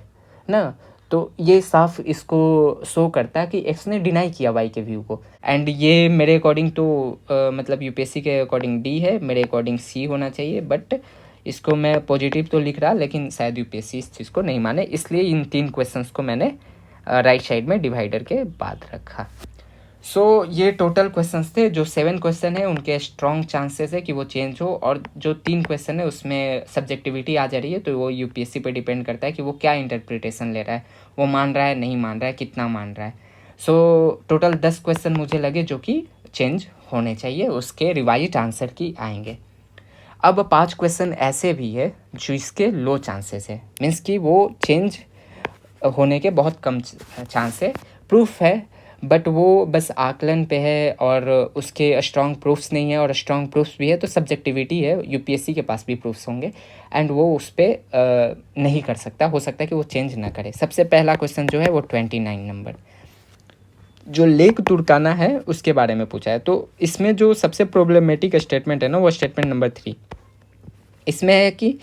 ना, तो ये साफ इसको शो करता है कि एक्स ने डिनाई किया वाई के व्यू को। एंड ये मेरे अकॉर्डिंग तो मतलब यूपीएससी के अकॉर्डिंग डी है, मेरे अकॉर्डिंग सी होना चाहिए, बट इसको मैं पॉजिटिव तो लिख रहा, लेकिन शायद यूपीएससी इस चीज़ को नहीं माने, इसलिए इन 3 क्वेश्चंस को मैंने राइट साइड में डिवाइडर के बाद रखा। सो ये टोटल क्वेश्चंस थे। जो 7 क्वेश्चन है उनके स्ट्रॉन्ग चांसेस है कि वो चेंज हो, और जो 3 क्वेश्चन है उसमें सब्जेक्टिविटी आ जा रही है, तो वो यूपीएससी पे डिपेंड करता है कि वो क्या इंटरप्रिटेशन ले रहा है, वो मान रहा है नहीं मान रहा है, कितना मान रहा है। सो टोटल 10 क्वेश्चन मुझे लगे जो कि चेंज होने चाहिए, उसके रिवाइज आंसर की आएंगे। अब 5 क्वेश्चन ऐसे भी है जो इसके लो चांसेस है, मीन्स कि वो चेंज होने के बहुत कम चांस है। प्रूफ है बट वो बस आकलन पे है, और उसके स्ट्रॉन्ग प्रूफ्स नहीं है, और स्ट्रॉन्ग प्रूफ्स भी है तो सब्जेक्टिविटी है, यूपीएससी के पास भी प्रूफ्स होंगे एंड वो उस पर नहीं कर सकता, हो सकता है कि वो चेंज ना करे। सबसे पहला क्वेश्चन जो है वो 29 नंबर जो लेक तुर्काना है उसके बारे में पूछा है। तो इसमें जो सबसे प्रॉब्लमेटिक स्टेटमेंट है ना, वो स्टेटमेंट नंबर 3 इसमें है कि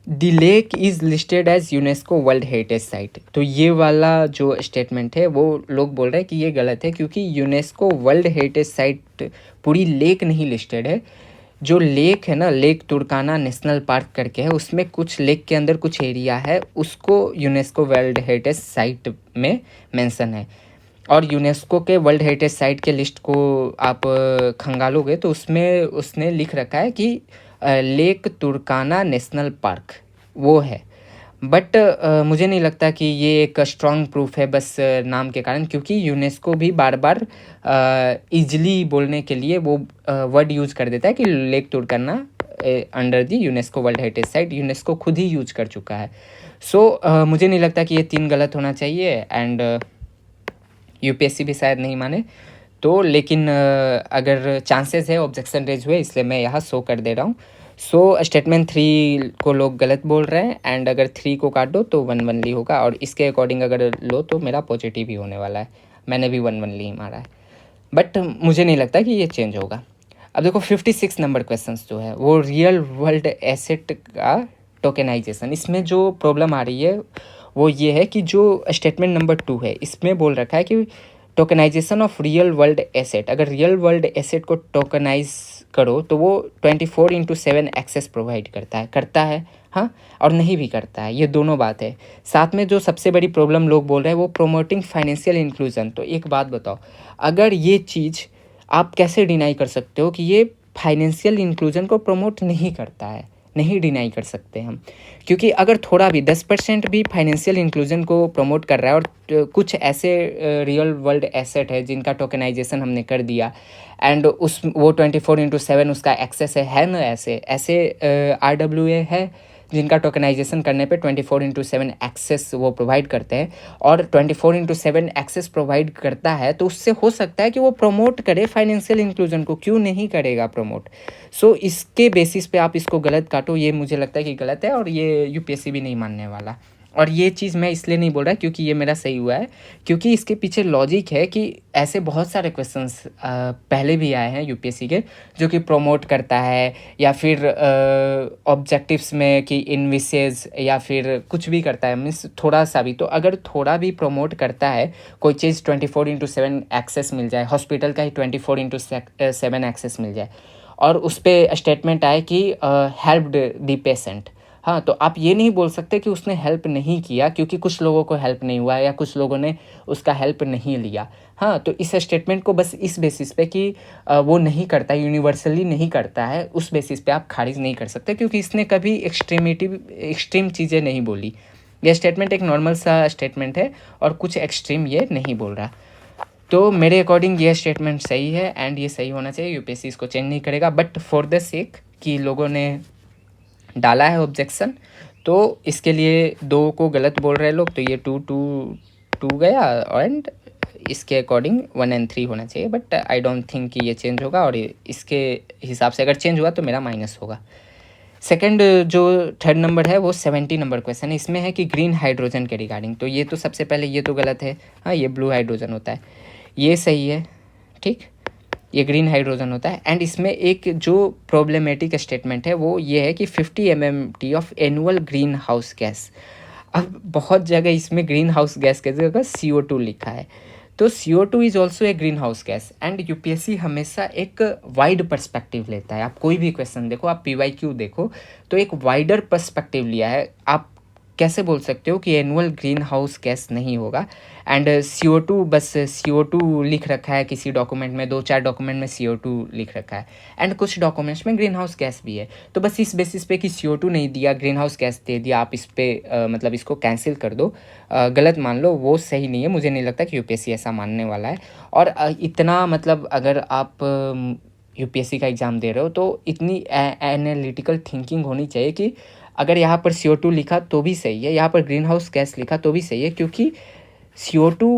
the lake is listed as UNESCO world heritage site. तो ये वाला जो स्टेटमेंट है वो लोग बोल रहे हैं कि ये गलत है, क्योंकि यूनेस्को वर्ल्ड हेरिटेज साइट पूरी लेक नहीं लिस्टेड है। जो लेक है ना, लेक तुर्काना नेशनल पार्क करके है, उसमें कुछ लेक के अंदर कुछ एरिया है, उसको यूनेस्को वर्ल्ड हेरिटेज साइट में मेंशन है। और यूनेस्को के वर्ल्ड हेरिटेज साइट के लिस्ट को आप खंगालोगे तो उसमें उसने लिख रखा है कि लेक तुर्काना नेशनल पार्क वो है, बट मुझे नहीं लगता कि ये एक स्ट्रॉन्ग प्रूफ है बस नाम के कारण, क्योंकि यूनेस्को भी बार बार ईजली बोलने के लिए वो वर्ड यूज कर देता है कि lake तुर्काना under the UNESCO world heritage site, UNESCO खुद ही यूज कर चुका है। सो मुझे नहीं लगता कि ये 3 गलत होना चाहिए, एंड यूपीएससी भी शायद नहीं माने तो, लेकिन अगर चांसेस है ऑब्जेक्शन रेज हुए, इसलिए मैं यहाँ शो कर दे रहा हूँ। सो स्टेटमेंट 3 को लोग गलत बोल रहे हैं, एंड अगर 3 को काट दो तो 1 होगा, और इसके अकॉर्डिंग अगर लो तो मेरा पॉजिटिव ही होने वाला है, मैंने भी 1 ही मारा है, बट मुझे नहीं लगता कि ये चेंज होगा। अब देखो 56 नंबर क्वेश्चन जो है वो रियल वर्ल्ड एसेट का टोकेनाइजेशन। इसमें जो प्रॉब्लम आ रही है वो ये है कि जो स्टेटमेंट नंबर 2 है इसमें बोल रखा है कि tokenisation of real world asset, अगर रियल वर्ल्ड एसेट को टोकनाइज करो तो वो 24/7 एक्सेस प्रोवाइड करता है हाँ, और नहीं भी करता है, ये दोनों बात है। साथ में जो सबसे बड़ी प्रॉब्लम लोग बोल रहे हैं वो प्रोमोटिंग फाइनेंशियल इंक्लूजन। तो एक बात बताओ, अगर ये चीज़ आप कैसे डिनाई कर सकते हो कि ये फाइनेंशियल इंक्लूजन को प्रमोट नहीं करता है? नहीं डिनाई कर सकते हम, क्योंकि अगर थोड़ा भी 10% भी फाइनेंशियल इंक्लूजन को प्रमोट कर रहा है, और कुछ ऐसे रियल वर्ल्ड एसेट है जिनका टोकनाइजेशन हमने कर दिया, एंड उस वो 24/7 उसका एक्सेस है ना, ऐसे ऐसे RWA है जिनका टोकनाइजेशन करने पे 24/7 एक्सेस वो प्रोवाइड करते हैं, और 24/7 एक्सेस प्रोवाइड करता है तो उससे हो सकता है कि वो प्रमोट करे फाइनेंशियल इंक्लूजन को, क्यों नहीं करेगा प्रमोट। सो इसके बेसिस पे आप इसको गलत काटो, ये मुझे लगता है कि गलत है, और ये यूपीएससी भी नहीं मानने वाला। और ये चीज़ मैं इसलिए नहीं बोल रहा क्योंकि ये मेरा सही हुआ है, क्योंकि इसके पीछे लॉजिक है कि ऐसे बहुत सारे क्वेश्चंस पहले भी आए हैं यूपीएससी के जो कि प्रमोट करता है, या फिर ऑब्जेक्टिव्स में कि इनविसेज या फिर कुछ भी करता है, मीन्स थोड़ा सा भी, तो अगर थोड़ा भी प्रमोट करता है कोई चीज़ 24/7 एक्सेस मिल जाए, हॉस्पिटल का ही 24/7 एक्सेस मिल जाए, और उस पर स्टेटमेंट आए कि हेल्प्ड द पेशेंट, हाँ, तो आप ये नहीं बोल सकते कि उसने हेल्प नहीं किया, क्योंकि कुछ लोगों को हेल्प नहीं हुआ या कुछ लोगों ने उसका हेल्प नहीं लिया। हाँ, तो इस स्टेटमेंट को बस इस बेसिस पे कि वो नहीं करता, यूनिवर्सली नहीं करता है, उस बेसिस पे आप खारिज नहीं कर सकते, क्योंकि इसने कभी एक्सट्रीम चीज़ें नहीं बोली। यह स्टेटमेंट एक नॉर्मल सा स्टेटमेंट है और कुछ एक्सट्रीम ये नहीं बोल रहा। तो मेरे अकॉर्डिंग ये स्टेटमेंट सही है, एंड ये सही होना चाहिए, यूपीएससी इसको चेंज नहीं करेगा। बट फॉर द सेक कि लोगों ने डाला है ऑब्जेक्शन, तो इसके लिए 2 को गलत बोल रहे लोग, तो ये 2 गया, एंड इसके अकॉर्डिंग 1 और 3 होना चाहिए, बट आई डोंट थिंक कि ये चेंज होगा, और इसके हिसाब से अगर चेंज हुआ तो मेरा माइनस होगा। सेकंड जो थर्ड नंबर है वो 70 नंबर क्वेश्चन है, इसमें है कि ग्रीन हाइड्रोजन के रिगार्डिंग। तो ये तो सबसे पहले ये तो गलत है, हाँ ये ब्लू हाइड्रोजन होता है, ये सही है, ठीक, ये ग्रीन हाइड्रोजन होता है। एंड इसमें एक जो प्रॉब्लमेटिक स्टेटमेंट है वो ये है कि 50 MMT of annual green house gas. अब बहुत जगह इसमें ग्रीन हाउस गैस की जगह CO2 लिखा है, तो CO2 is also a green house gas. And UPSC हमेशा एक वाइड पर्सपेक्टिव लेता है। आप कोई भी क्वेश्चन देखो, आप PYQ देखो, तो एक वाइडर पर्सपेक्टिव लिया है। आप कैसे बोल सकते हो कि एनुअल ग्रीन हाउस गैस नहीं होगा। एंड CO2 बस CO2 लिख रखा है किसी डॉक्यूमेंट में, 2-4 डॉक्यूमेंट में CO2 लिख रखा है, एंड कुछ डॉक्यूमेंट्स में ग्रीन हाउस गैस भी है। तो बस इस बेसिस पे कि CO2 नहीं दिया, ग्रीन हाउस गैस दे दिया, आप इस पे मतलब इसको कैंसिल कर दो, गलत मान लो, वो सही नहीं है। मुझे नहीं लगता कि यूपीएससी ऐसा मानने वाला है। और इतना मतलब अगर आप यूपीएससी का एग्ज़ाम दे रहे हो तो इतनी एनालिटिकल थिंकिंग होनी चाहिए कि अगर यहाँ पर CO2 लिखा तो भी सही है, यहाँ पर ग्रीन हाउस गैस लिखा तो भी सही है, क्योंकि CO2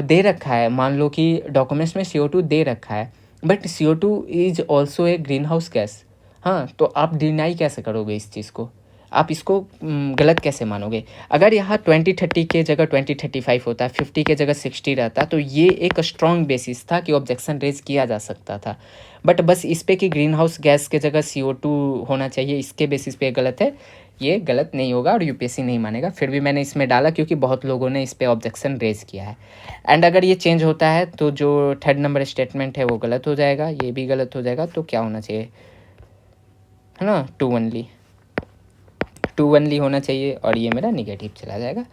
दे रखा है। मान लो कि डॉक्यूमेंट्स में CO2 दे रखा है, but CO2 is also a green house gas. हाँ, तो आप डिनाई कैसे करोगे इस चीज़ को, आप इसको गलत कैसे मानोगे। अगर यहाँ 2030 के जगह 2035 होता, 50 के जगह 60 रहता, तो ये एक स्ट्रॉन्ग बेसिस था कि ऑब्जेक्शन रेज किया जा सकता था। बट बस इस पे कि ग्रीन हाउस गैस के जगह CO2 होना चाहिए, इसके बेसिस पे गलत है, ये गलत नहीं होगा और यूपीएससी नहीं मानेगा। फिर भी मैंने इसमें डाला क्योंकि बहुत लोगों ने इस पे ऑब्जेक्शन रेज किया है। एंड अगर ये चेंज होता है तो जो थर्ड नंबर स्टेटमेंट है वो गलत हो जाएगा, ये भी गलत हो जाएगा। तो क्या होना चाहिए, है ना, 2 ओनली होना चाहिए, और ये मेरा निगेटिव चला जाएगा।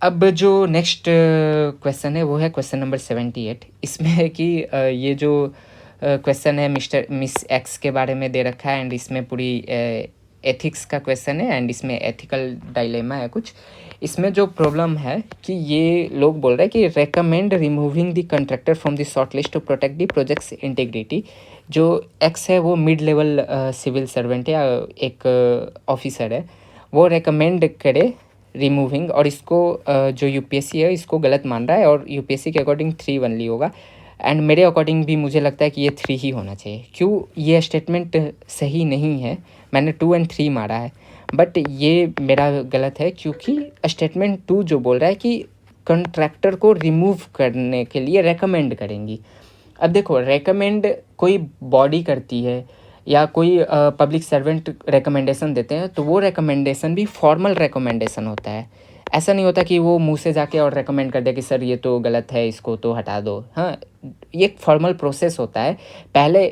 अब जो नेक्स्ट क्वेश्चन है वो है क्वेश्चन नंबर 78। इसमें है कि ये जो क्वेश्चन है मिस एक्स के बारे में दे रखा है, एंड इसमें पूरी एथिक्स का क्वेश्चन है, एंड इसमें एथिकल डायलेमा है कुछ। इसमें जो प्रॉब्लम है कि ये लोग बोल रहे हैं कि recommend removing the contractor from the short list to protect the project's integrity. जो एक्स है वो मिड लेवल सिविल सर्वेंट है या एक ऑफिसर है, वो रेकमेंड करे रिमूविंग, और इसको जो यूपीएससी है इसको गलत मान रहा है, और यूपीएससी के अकॉर्डिंग 3 ओनली होगा। एंड मेरे अकॉर्डिंग भी मुझे लगता है कि ये 3 ही होना चाहिए। क्यों, ये स्टेटमेंट सही नहीं है, मैंने 2 और 3 मारा है, बट ये मेरा गलत है क्योंकि स्टेटमेंट 2 जो बोल रहा है कि कंट्रैक्टर को रिमूव करने के लिए रेकमेंड करेंगी। अब देखो, रेकमेंड कोई बॉडी करती है या कोई पब्लिक सर्वेंट रिकमेंडेशन देते हैं, तो वो रिकमेंडेशन भी फॉर्मल रिकमेंडेशन होता है। ऐसा नहीं होता कि वो मुंह से जाके और रेकमेंड कर दे कि सर ये तो गलत है, इसको तो हटा दो। हाँ, ये एक फॉर्मल प्रोसेस होता है। पहले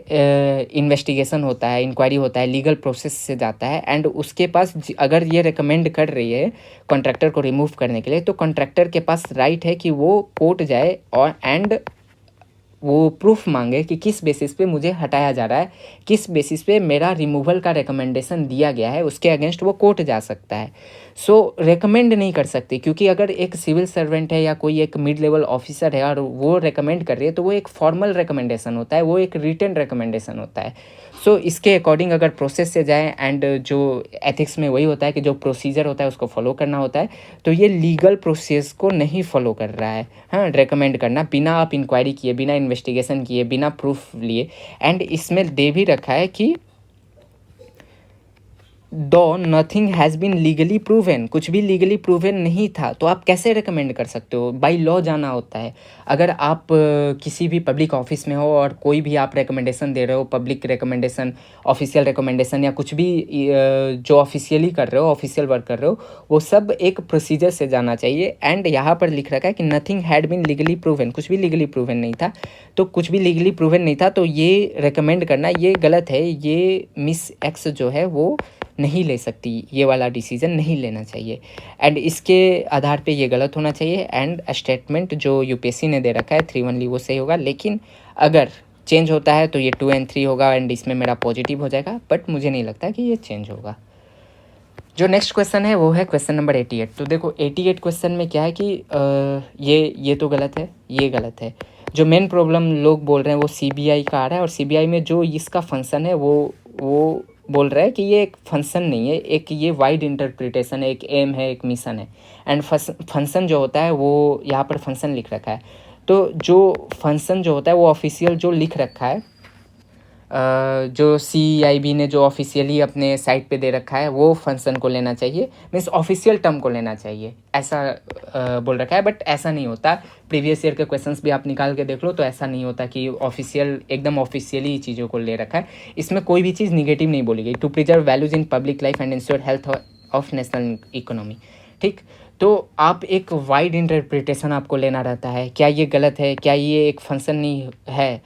इन्वेस्टिगेशन होता है, इंक्वायरी होता है, लीगल प्रोसेस से जाता है, एंड उसके पास अगर ये रेकमेंड कर रही है कॉन्ट्रैक्टर को रिमूव करने के लिए, तो कॉन्ट्रैक्टर के पास राइट है कि वो कोर्ट जाए और एंड वो प्रूफ मांगे कि किस बेसिस पे मुझे हटाया जा रहा है, किस बेसिस पे मेरा रिमूवल का रिकमेंडेशन दिया गया है, उसके अगेंस्ट वो कोर्ट जा सकता है। सो रेकमेंड नहीं कर सकती, क्योंकि अगर एक सिविल सर्वेंट है या कोई एक मिड लेवल ऑफिसर है और वो रेकमेंड कर रही है, तो वो एक फॉर्मल रिकमेंडेशन होता है, वो एक रिटन रिकमेंडेशन होता है। सो इसके अकॉर्डिंग अगर प्रोसेस से जाए, एंड जो एथिक्स में वही होता है कि जो प्रोसीजर होता है उसको फॉलो करना होता है, तो ये लीगल प्रोसेस को नहीं फॉलो कर रहा है। हाँ, रेकमेंड करना बिना आप इंक्वायरी किए, बिना इन्वेस्टिगेशन किए, बिना प्रूफ लिए, एंड इसमें दे भी रखा है कि though nothing has been legally proven, कुछ भी लीगली प्रूवन नहीं था, तो आप कैसे रिकमेंड कर सकते हो। बाई लॉ जाना होता है। अगर आप किसी भी पब्लिक ऑफिस में हो और कोई भी आप रिकमेंडेशन दे रहे हो, पब्लिक रिकमेंडेशन, ऑफिशियल रिकमेंडेशन, या कुछ भी जो ऑफिशियली कर रहे हो, ऑफिशियल वर्क कर रहे हो, वो सब एक प्रोसीजर से जाना चाहिए। एंड यहाँ पर लिख रखा है कि nothing had been legally proven, कुछ भी लीगली प्रूवन नहीं था, तो कुछ भी लीगली प्रूवन नहीं था, तो ये रिकमेंड करना ये गलत है। ये मिस एक्स जो है वो नहीं ले सकती, ये वाला डिसीजन नहीं लेना चाहिए, एंड इसके आधार पे ये गलत होना चाहिए। एंड स्टेटमेंट जो यूपीएससी ने दे रखा है 3 ओनली, वो सही होगा। लेकिन अगर चेंज होता है तो ये 2 और 3 होगा, एंड इसमें मेरा पॉजिटिव हो जाएगा, बट मुझे नहीं लगता कि ये चेंज होगा। जो नेक्स्ट क्वेश्चन है वो है क्वेश्चन नंबर 88। तो देखो 88 क्वेश्चन में क्या है कि ये तो गलत है, ये गलत है। जो मेन प्रॉब्लम लोग बोल रहे हैं वो सीबीआई का आ रहा है, और सीबीआई में जो इसका फंक्शन है वो बोल रहा है कि ये एक फंक्शन नहीं है, एक ये वाइड इंटरप्रिटेशन है, एक एम है, एक मिशन है। एंड फंक्शन जो होता है वो यहाँ पर फंक्शन लिख रखा है। तो जो फंक्शन जो होता है वो ऑफिशियल जो लिख रखा है जो CEIB ने जो ऑफिशियली अपने साइट पे दे रखा है वो फंक्शन को लेना चाहिए, मीन्स ऑफिशियल टर्म को लेना चाहिए, ऐसा बोल रखा है। बट ऐसा नहीं होता, प्रीवियस ईयर के क्वेश्चंस भी आप निकाल के देख लो तो ऐसा नहीं होता कि ऑफिशियल एकदम ऑफिशियली चीज़ों को ले रखा है। इसमें कोई भी चीज़ निगेटिव नहीं बोली गई। To preserve values in public life and ensure health of national economy, ठीक। तो आप एक वाइड इंटरप्रिटेशन आपको लेना रहता है, क्या ये गलत है, क्या ये एक फंक्शन नहीं है,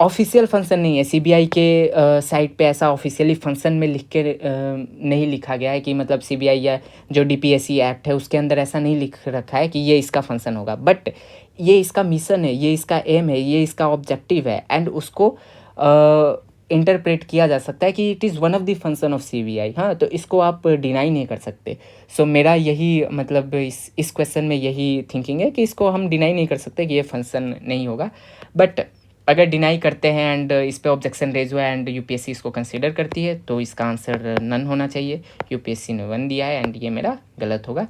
ऑफिशियल फंक्शन नहीं है। CBI के साइट पे ऐसा ऑफिशियली फंक्शन में लिख के नहीं लिखा गया है कि मतलब CBI या जो DPSC एक्ट है उसके अंदर ऐसा नहीं लिख रखा है कि ये इसका फंक्शन होगा। बट ये इसका मिशन है, ये इसका एम है, ये इसका ऑब्जेक्टिव है, एंड उसको इंटरप्रेट किया जा सकता है कि it is one of the function of CBI। हाँ, तो इसको आप डिनाई नहीं कर सकते। सो मेरा यही मतलब इस क्वेश्चन में यही थिंकिंग है कि इसको हम डिनाई नहीं कर सकते कि ये फंक्शन नहीं होगा। बट अगर डिनाई करते हैं एंड इस पर ऑब्जेक्शन रेज हुआ एंड UPSC इसको कंसीडर करती है तो इसका आंसर नन होना चाहिए। UPSC ने 1 दिया है एंड ये मेरा गलत होगा।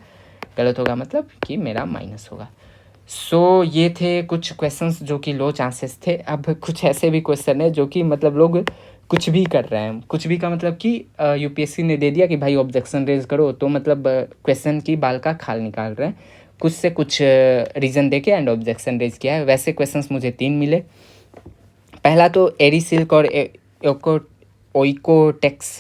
गलत होगा मतलब कि मेरा माइनस होगा। सो ये थे कुछ क्वेश्चंस जो कि लो चांसेस थे। अब कुछ ऐसे भी क्वेश्चन है जो कि मतलब लोग कुछ भी कर रहे हैं। कुछ भी का मतलब कि UPSC ने दे दिया कि भाई ऑब्जेक्शन रेज करो, तो मतलब क्वेश्चन की बाल का खाल निकाल रहे हैं, कुछ से कुछ रीज़न दे के एंड ऑब्जेक्शन रेज किया है। वैसे क्वेश्चंस मुझे 3 मिले। पहला तो एरिसिल्क और ओइकोटेक्स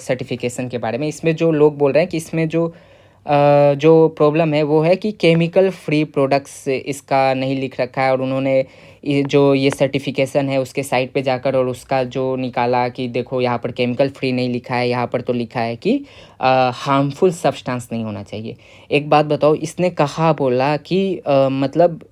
सर्टिफिकेशन के बारे में। इसमें जो लोग बोल रहे हैं कि इसमें जो प्रॉब्लम है वो है कि केमिकल फ्री प्रोडक्ट्स इसका नहीं लिख रखा है, और उन्होंने ये सर्टिफिकेशन है उसके साइट पे जाकर और उसका जो निकाला कि देखो यहाँ पर केमिकल फ्री नहीं लिखा है, यहाँ पर तो लिखा है कि हार्मफुल सब्सटेंस नहीं होना चाहिए। एक बात बताओ, इसने कहा बोला कि मतलब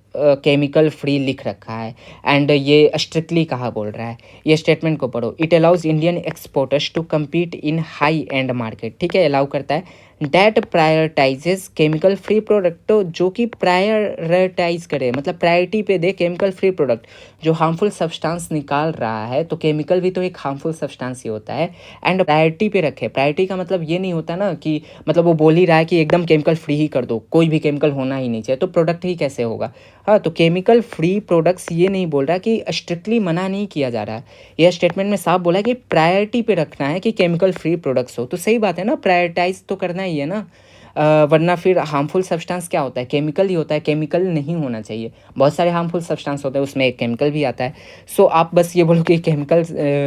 केमिकल फ्री लिख रखा है, एंड ये स्ट्रिक्टली कहा बोल रहा है। ये स्टेटमेंट को पढ़ो। It allows Indian exporters to compete in high end market, ठीक है, अलाउ करता है। That prioritises chemical free product, तो जो कि प्रायोरिटाइज करे मतलब प्रायोरिटी पे दे केमिकल फ्री प्रोडक्ट। जो हार्मफुल सब्सटेंस निकाल रहा है तो केमिकल भी तो एक हार्मफुल सब्सटेंस ही होता है, एंड प्रायोरिटी पे रखे। प्रायोरिटी का मतलब ये नहीं होता ना कि मतलब वो बोल ही रहा है कि एकदम केमिकल फ्री ही कर दो, कोई भी केमिकल होना ही नहीं चाहिए, तो प्रोडक्ट ही कैसे होगा। हाँ, तो केमिकल फ्री प्रोडक्ट्स ये नहीं बोल रहा कि स्ट्रिक्टली मना नहीं किया जा रहा है। यह स्टेटमेंट में साफ बोला है कि प्रायोरिटी पे रखना है कि केमिकल फ्री प्रोडक्ट्स हो, तो सही बात है ना, प्रायोरिटाइज तो करना ही है ना। वरना फिर हार्मफुल सब्सटेंस क्या होता है, केमिकल ही होता है, केमिकल नहीं होना चाहिए। बहुत सारे हार्मफुल सब्सटेंस होते हैं, उसमें एक केमिकल भी आता है। सो आप बस ये बोलो कि केमिकल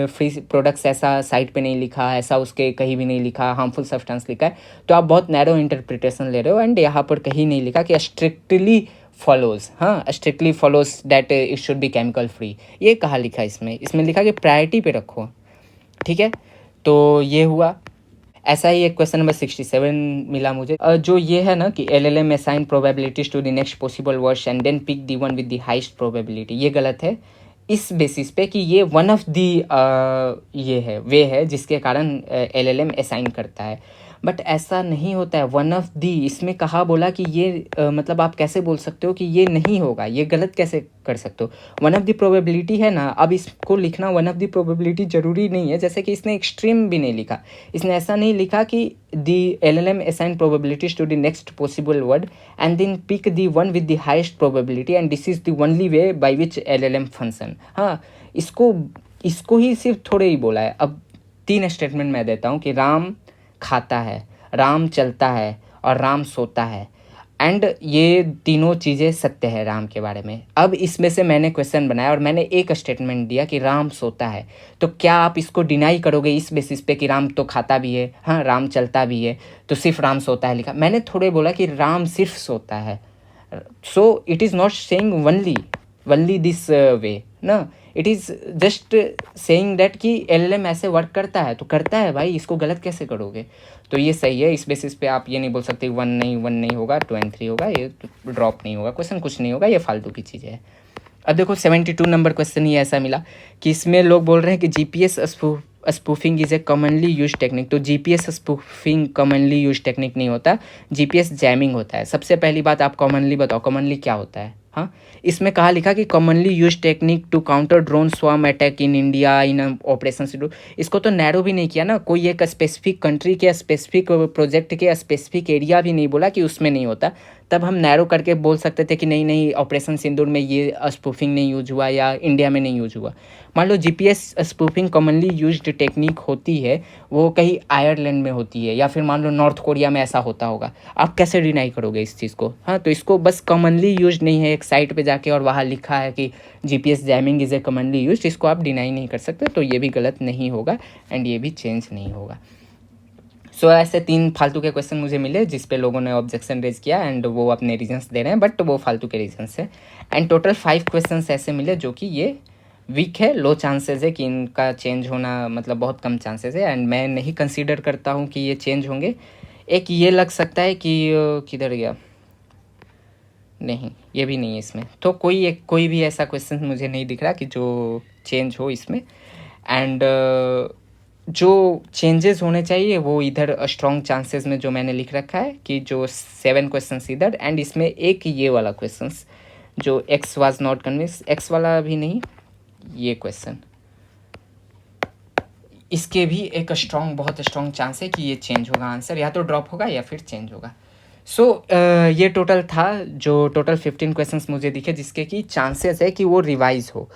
फ्री प्रोडक्ट्स ऐसा साइट पे नहीं लिखा, ऐसा उसके कहीं भी नहीं लिखा, हार्मफुल सब्सटेंस लिखा है, तो आप बहुत नैरो इंटरप्रिटेशन ले रहे हो। एंड यहाँ पर कहीं नहीं लिखा कि स्ट्रिक्टली फॉलोज, हाँ, strictly follows that it should be chemical free, ये कहा लिखा है इसमें लिखा कि प्रायोरिटी पे रखो, ठीक है। तो ये हुआ। ऐसा ही एक क्वेश्चन नंबर 67 मिला मुझे, जो ये है ना कि LLM assign probabilities to the next possible words and then pick the one with the highest probability. ये गलत है इस बेसिस पे कि ये वन ऑफ दी ये है वे है जिसके कारण LLM असाइन करता है। बट ऐसा नहीं होता है। वन ऑफ दी इसमें कहा बोला कि ये मतलब आप कैसे बोल सकते हो कि ये नहीं होगा, ये गलत कैसे कर सकते हो। वन ऑफ द प्रोबेबिलिटी है ना, अब इसको लिखना वन ऑफ द प्रोबेबिलिटी ज़रूरी नहीं है। जैसे कि इसने एक्सट्रीम भी नहीं लिखा, इसने ऐसा नहीं लिखा कि the LLM assign probabilities to the next possible word and then pick the one with the highest probability and this is the only way by which LLM function. हाँ, इसको ही सिर्फ थोड़े ही बोला है। अब 3 स्टेटमेंट मैं देता हूँ कि राम खाता है, राम चलता है और राम सोता है, एंड ये तीनों चीज़ें सत्य है राम के बारे में। अब इसमें से मैंने क्वेश्चन बनाया और मैंने एक स्टेटमेंट दिया कि राम सोता है, तो क्या आप इसको डिनाई करोगे इस बेसिस पे कि राम तो खाता भी है, हाँ, राम चलता भी है, तो सिर्फ राम सोता है लिखा। मैंने थोड़े बोला कि राम सिर्फ सोता है। So it is not saying only this way ना, it is just saying that कि LLM ऐसे वर्क करता है, तो करता है भाई, इसको गलत कैसे करोगे। तो ये सही है। इस बेसिस पे आप ये नहीं बोल सकते 1 नहीं होगा, 2 और 3 होगा, ये ड्रॉप नहीं होगा, क्वेश्चन कुछ नहीं होगा, ये फालतू की चीज़ें है। अब देखो 72 नंबर क्वेश्चन ही ऐसा मिला कि इसमें लोग बोल रहे हैं कि GPS spoofing is a commonly use technique. तो GPS spoofing commonly use technique नहीं होता, GPS जैमिंग होता है। सबसे पहली बात आप कॉमनली बताओ, कॉमनली क्या होता है। हाँ, इसमें कहा लिखा कि commonly use technique to counter drone swarm attack in India in operation Sindoor. इसको तो नैरो भी नहीं किया ना, कोई एक स्पेसिफिक कंट्री के स्पेसिफिक प्रोजेक्ट के स्पेसिफिक एरिया भी नहीं बोला कि उसमें नहीं होता। तब हम नैरो करके बोल सकते थे कि नहीं नहीं ऑपरेशन सिंदूर में ये स्पूफिंग नहीं यूज हुआ या इंडिया में नहीं यूज हुआ। मान लो GPS spoofing commonly used technique होती है, वो कहीं आयरलैंड में होती है, या फिर मान लो नॉर्थ कोरिया में ऐसा होता होगा, आप कैसे डिनाई करोगे इस चीज़ को? हाँ, तो इसको बस कॉमनली यूज नहीं है एक साइट पे जाके और वहाँ लिखा है कि GPS jamming is a commonly use, इसको आप डिनाई नहीं कर सकते, तो ये भी गलत नहीं होगा एंड ये भी चेंज नहीं होगा। सो ऐसे 3 फालतू के क्वेश्चन मुझे मिले जिस पे लोगों ने ऑब्जेक्शन रेज किया एंड वो अपने रीजंस दे रहे हैं, बट वो फालतू के रीजंस है। एंड टोटल 5 क्वेश्चंस ऐसे मिले जो कि ये वीक है, लो चांसेस है कि इनका चेंज होना, मतलब बहुत कम चांसेस है एंड मैं नहीं कंसीडर करता हूँ कि ये चेंज होंगे। एक ये लग सकता है कि किधर गया, नहीं ये भी नहीं है इसमें, तो कोई भी ऐसा क्वेश्चन मुझे नहीं दिख रहा कि जो चेंज हो इसमें। एंड जो चेंजेस होने चाहिए वो इधर स्ट्रॉन्ग चांसेस में जो मैंने लिख रखा है कि जो 7 क्वेश्चंस इधर एंड इसमें एक ये वाला क्वेश्चंस जो x was not convince, x वाला भी नहीं, ये क्वेश्चन, इसके भी एक स्ट्रॉन्ग, बहुत स्ट्रॉन्ग चांस है कि ये चेंज होगा, आंसर या तो ड्रॉप होगा या फिर चेंज होगा। सो ये टोटल था, जो टोटल 15 क्वेश्चंस मुझे दिखे जिसके कि चांसेस है कि वो रिवाइज हो।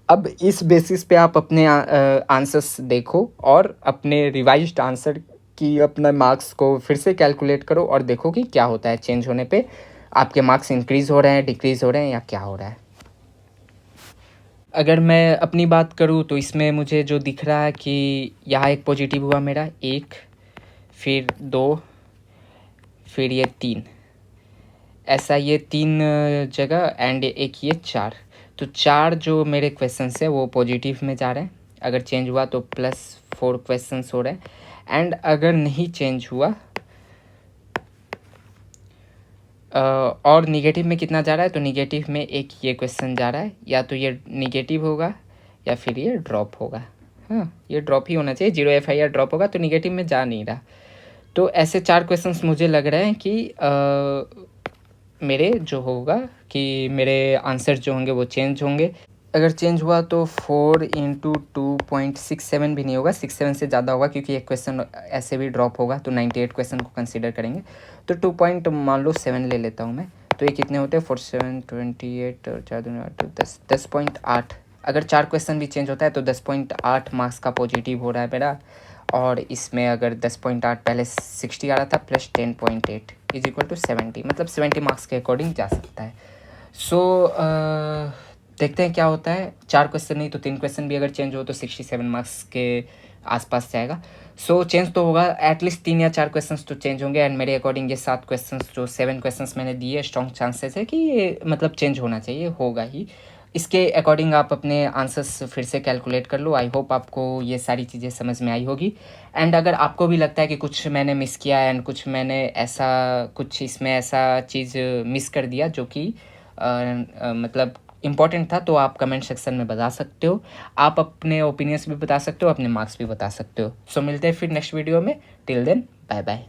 अब इस बेसिस पे आप अपने आंसर्स देखो और अपने रिवाइज्ड आंसर की अपने मार्क्स को फिर से कैलकुलेट करो और देखो कि क्या होता है चेंज होने पे, आपके मार्क्स इंक्रीज़ हो रहे हैं, डिक्रीज़ हो रहे हैं या क्या हो रहा है। अगर मैं अपनी बात करूँ तो इसमें मुझे जो दिख रहा है कि यहाँ एक पॉजिटिव हुआ मेरा, 1, फिर 2, फिर ये 3, ऐसा ये 3 जगह एंड एक ये 4, तो 4 जो मेरे क्वेश्चंस है वो पॉजिटिव में जा रहे हैं। अगर चेंज हुआ तो +4 क्वेश्चंस हो रहे हैं एंड अगर नहीं चेंज हुआ और निगेटिव में कितना जा रहा है, तो निगेटिव में एक ये क्वेश्चन जा रहा है, या तो ये निगेटिव होगा या फिर ये ड्रॉप होगा। हाँ, ये ड्रॉप ही होना चाहिए, 0 FIR ड्रॉप होगा तो निगेटिव में जा नहीं रहा। तो ऐसे 4 क्वेश्चंस मुझे लग रहे हैं कि मेरे जो होगा कि मेरे आंसर जो होंगे वो चेंज होंगे। अगर चेंज हुआ तो 4 × 2.67 भी नहीं होगा, 67 से ज़्यादा होगा क्योंकि एक क्वेश्चन ऐसे भी ड्रॉप होगा, तो 98 क्वेश्चन को कंसीडर करेंगे, तो 2 मान लो 7 ले लेता हूँ मैं, तो ये कितने होते हैं 47 28 और 4 दूनी 8 10.8। अगर 4 क्वेश्चन भी चेंज होता है तो 10.8 मार्क्स का पॉजिटिव हो रहा है मेरा, और इसमें अगर 10.8 पहले 60 आ रहा था प्लस 10.8 = 70, मतलब 70 मार्क्स के अकॉर्डिंग जा सकता है। सो देखते हैं क्या होता है, 4 क्वेश्चन नहीं तो 3 क्वेश्चन भी अगर चेंज हो तो 67 मार्क्स के आसपास जाएगा। सो चेंज तो होगा, एटलीस्ट 3 या 4 क्वेश्चंस तो चेंज होंगे एंड मेरे अकॉर्डिंग ये 7 क्वेश्चंस जो 7 क्वेश्चंस मैंने दिए स्ट्रॉन्ग चांसेस है कि ये मतलब चेंज होना चाहिए, होगा ही। इसके अकॉर्डिंग आप अपने आंसर्स फिर से कैलकुलेट कर लो। आई होप आपको ये सारी चीज़ें समझ में आई होगी एंड अगर आपको भी लगता है कि कुछ मैंने मिस किया एंड कुछ मैंने ऐसा कुछ इसमें ऐसा चीज़ मिस कर दिया जो कि मतलब इम्पॉर्टेंट था, तो आप कमेंट सेक्शन में बता सकते हो। आप अपने ओपिनियंस भी बता सकते हो, अपने मार्क्स भी बता सकते हो। सो मिलते हैं फिर नेक्स्ट वीडियो में, टिल देन बाय बाय।